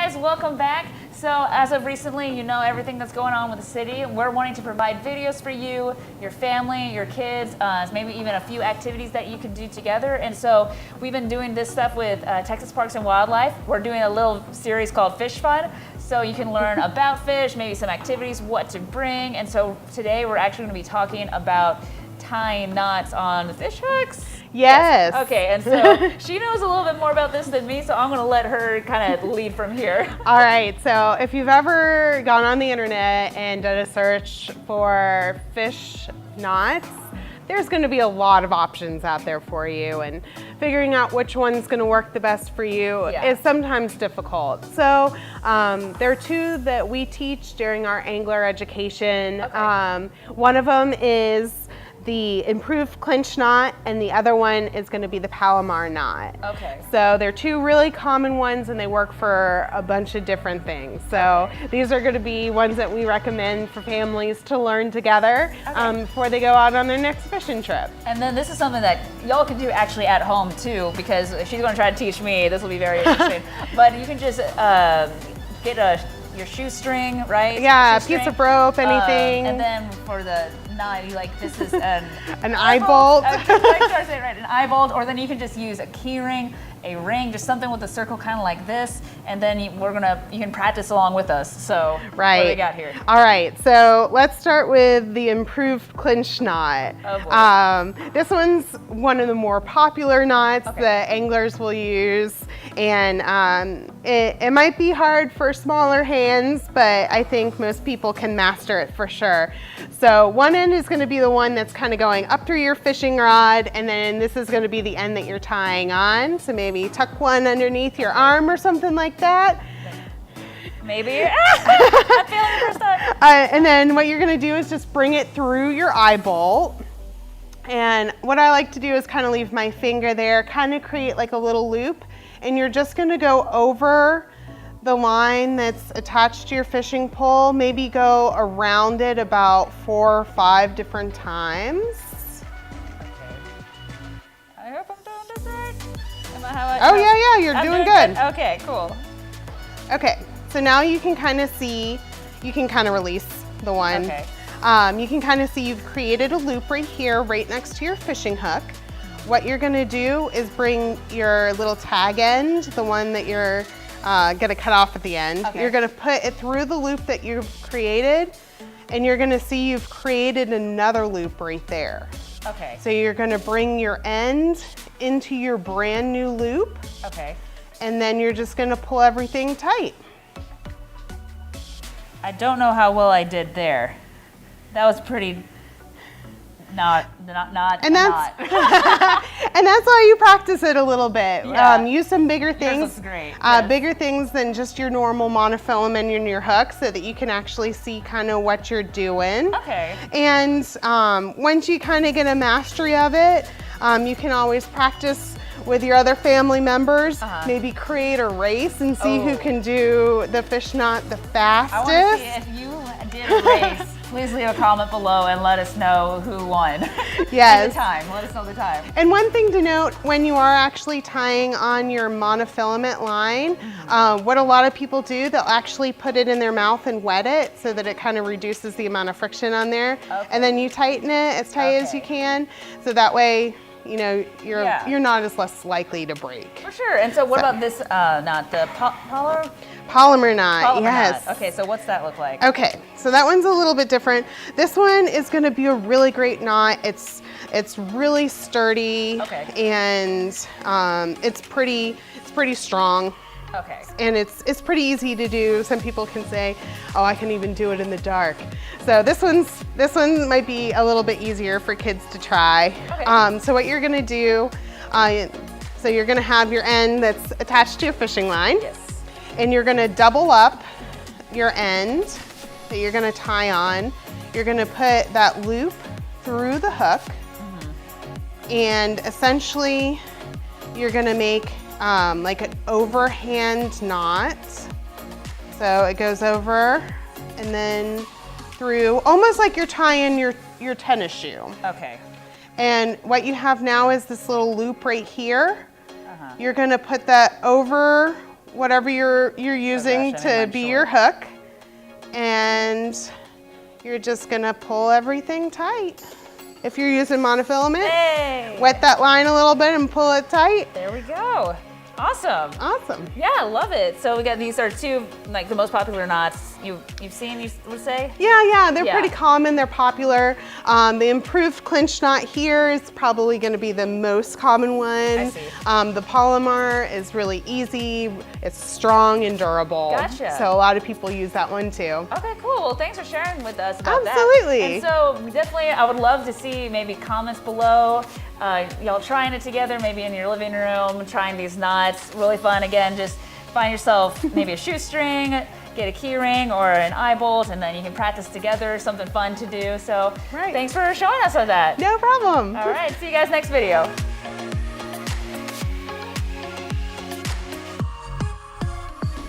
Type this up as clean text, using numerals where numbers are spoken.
guys, welcome back. So as of recently, you know everything that's going on with the city. We're wanting to provide videos for you, your family, your kids, maybe even a few activities that you can do together. And so we've been doing this stuff with Texas Parks and Wildlife. We're doing a little series called Fish Fun. So you can learn about fish, maybe some activities, what to bring. And so today we're actually going to be talking about tying knots on fish hooks. Yes. Okay, and so she knows a little bit more about this than me, so I'm going to let her kind of lead from here. All right, so if you've ever gone on the internet and done a search for fish knots, there's going to be a lot of options out there for you, and figuring out which one's going to work the best for you is sometimes difficult. So there are two that we teach during our angler education. Okay. One of them is the improved clinch knot, and the other one is going to be the palomar knot. Okay. So they're two really common ones, and they work for a bunch of different things. So these are going to be ones that we recommend for families to learn together before they go out on their next fishing trip. And then this is something that y'all can do actually at home too, because if she's going to try to teach me, this will be very interesting. But you can just get your shoestring, right? Yeah, a piece of rope, anything. And then for the knot, this is an eye bolt. I started saying right, an eye bolt, or then you can just use a key ring, a ring, just something with a circle kind of like this, and then you can practice along with us. So what do we got here? All right, so let's start with the improved clinch knot. Oh boy. This one's one of the more popular knots that anglers will use, and it might be hard for smaller hands, but I think most people can master it for sure. So one end is going to be the one that's kind of going up through your fishing rod, and then this is going to be the end that you're tying on. So maybe tuck one underneath your arm or something like that. Maybe. I'm feeling it first time. And then what you're going to do is just bring it through your eye bolt. And what I like to do is kind of leave my finger there, kind of create like a little loop, and you're just going to go over the line that's attached to your fishing pole, maybe go around it about 4 or 5 different times. Okay. I hope I'm doing this right. Yeah, you're doing good. Okay, cool. Okay, so now you can kind of see, you can kind of release the one. Okay. You can kind of see you've created a loop right here, right next to your fishing hook. What you're gonna do is bring your little tag end, the one that you're gonna cut off at the end. You're gonna put it through the loop that you've created, and you're gonna see you've created another loop right there. Okay. So you're gonna bring your end into your brand new loop. Okay. And then you're just gonna pull everything tight. I don't know how well I did there. That was pretty not. And that's and that's why you practice it a little bit. Yeah. Use some bigger things. This is great. Yes. Bigger things than just your normal monofilament in your hook, so that you can actually see kind of what you're doing. Okay. And once you kind of get a mastery of it, you can always practice with your other family members. Maybe create a race and see who can do the fish knot the fastest. I want to see if you did a race. Please leave a comment below and let us know who won. Yes. And the time. Let us know the time. And one thing to note, when you are actually tying on your monofilament line, what a lot of people do, they'll actually put it in their mouth and wet it so that it kind of reduces the amount of friction on there. And then you tighten it as tight as you can, so that way, you know, you're not as less likely to break. For sure. And so what about this knot, the polymer knot? Yes. Knot. Okay, so what's that look like? Okay, so that one's a little bit different. This one is going to be a really great knot. It's really sturdy, and it's pretty strong. Okay. And it's pretty easy to do. Some people can say, oh, I can even do it in the dark. So this one might be a little bit easier for kids to try. Okay. So what you're gonna do, so you're gonna have your end that's attached to a fishing line. Yes. And you're gonna double up your end that you're gonna tie on. You're gonna put that loop through the hook. And essentially you're gonna make like an overhand knot. So it goes over and then through, almost like you're tying your tennis shoe. Okay. And what you have now is this little loop right here. You're gonna put that over whatever you're using to be your hook, and you're just gonna pull everything tight. If you're using monofilament, wet that line a little bit and pull it tight. There we go. Awesome. Awesome. Yeah, I love it. So we got, these are two, like the most popular knots you've seen, you would say? Yeah, they're pretty common, they're popular. The improved clinch knot here is probably gonna be the most common one. I see. The palomar is really easy, it's strong and durable. Gotcha. So a lot of people use that one too. Okay, cool. Well, thanks for sharing with us about Absolutely. that. And so definitely, I would love to see maybe comments below. Y'all trying it together, maybe in your living room, trying these knots. Really fun. Again, just find yourself maybe a shoestring, get a key ring or an eye bolt, and then you can practice together, something fun to do. So thanks for showing us all that. No problem. All right, see you guys next video.